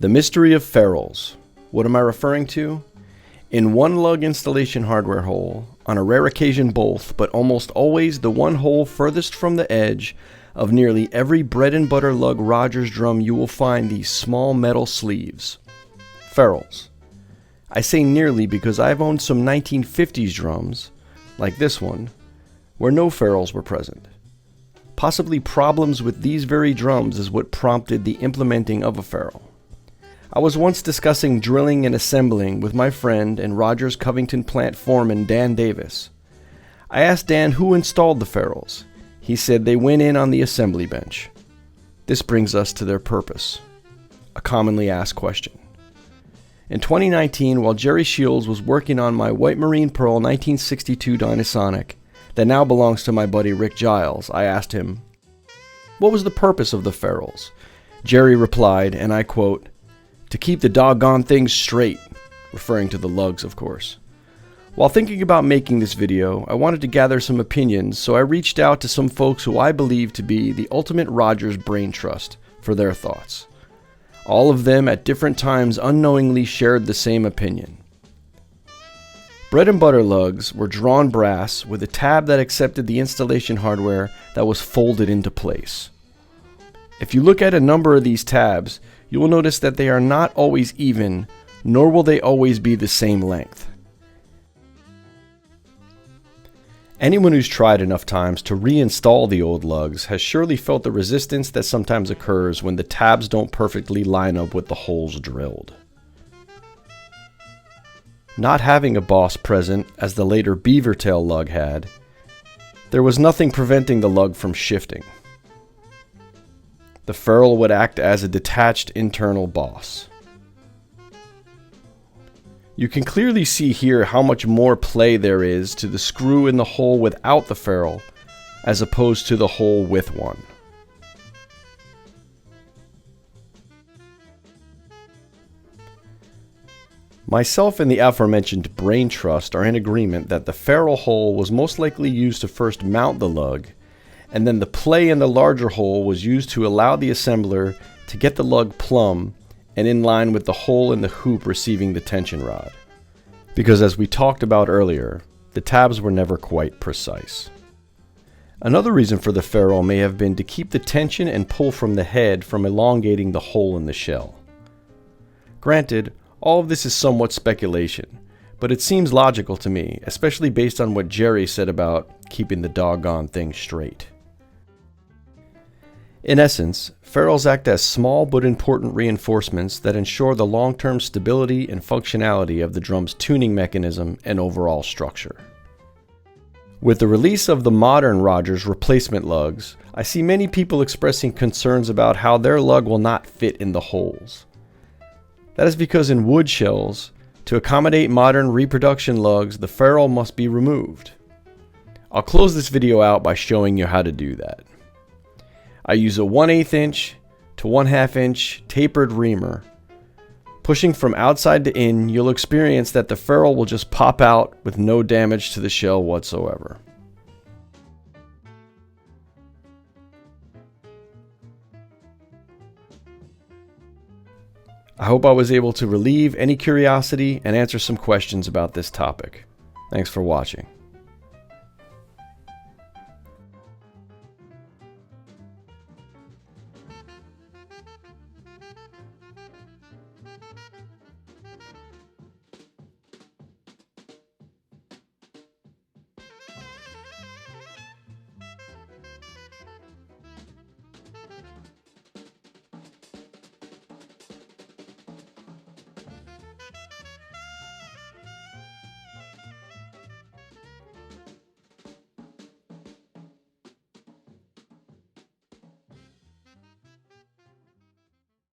The mystery of ferrules. What am I referring to? In one lug installation hardware hole, on a rare occasion both, but almost always the one hole furthest from the edge of nearly every bread and butter lug Rogers drum, you will find these small metal sleeves. Ferrules. I say nearly because I've owned some 1950s drums, like this one, where no ferrules were present. Possibly problems with these very drums is what prompted the implementing of a ferrule. I was once discussing drilling and assembling with my friend and Rogers Covington plant foreman Dan Davis. I asked Dan who installed the ferrules. He said they went in on the assembly bench. This brings us to their purpose, a commonly asked question. In 2019, while Jerry Shields was working on my White Marine Pearl 1962 Dynasonic that now belongs to my buddy Rick Giles, I asked him, "What was the purpose of the ferrules?" Jerry replied, and I quote, "To keep the doggone things straight," referring to the lugs, of course. While thinking about making this video, I wanted to gather some opinions, so I reached out to some folks who I believe to be the ultimate Rogers brain trust for their thoughts. All of them at different times unknowingly shared the same opinion. Bread and butter lugs were drawn brass with a tab that accepted the installation hardware that was folded into place. If you look at a number of these tabs, you will notice that they are not always even, nor will they always be the same length. Anyone who's tried enough times to reinstall the old lugs has surely felt the resistance that sometimes occurs when the tabs don't perfectly line up with the holes drilled. Not having a boss present, as the later Beavertail lug had, there was nothing preventing the lug from shifting. The ferrule would act as a detached internal boss. You can clearly see here how much more play there is to the screw in the hole without the ferrule as opposed to the hole with one. Myself and the aforementioned brain trust are in agreement that the ferrule hole was most likely used to first mount the lug, and then the play in the larger hole was used to allow the assembler to get the lug plumb and in line with the hole in the hoop receiving the tension rod. Because as we talked about earlier, the tabs were never quite precise. Another reason for the ferrule may have been to keep the tension and pull from the head from elongating the hole in the shell. Granted, all of this is somewhat speculation, but it seems logical to me, especially based on what Jerry said about keeping the doggone thing straight. In essence, ferrules act as small but important reinforcements that ensure the long-term stability and functionality of the drum's tuning mechanism and overall structure. With the release of the modern Rogers replacement lugs, I see many people expressing concerns about how their lug will not fit in the holes. That is because in wood shells, to accommodate modern reproduction lugs, the ferrule must be removed. I'll close this video out by showing you how to do that. I use a 1/8 inch to 1/2 inch tapered reamer. Pushing from outside to in, you'll experience that the ferrule will just pop out with no damage to the shell whatsoever. I hope I was able to relieve any curiosity and answer some questions about this topic. Thanks for watching.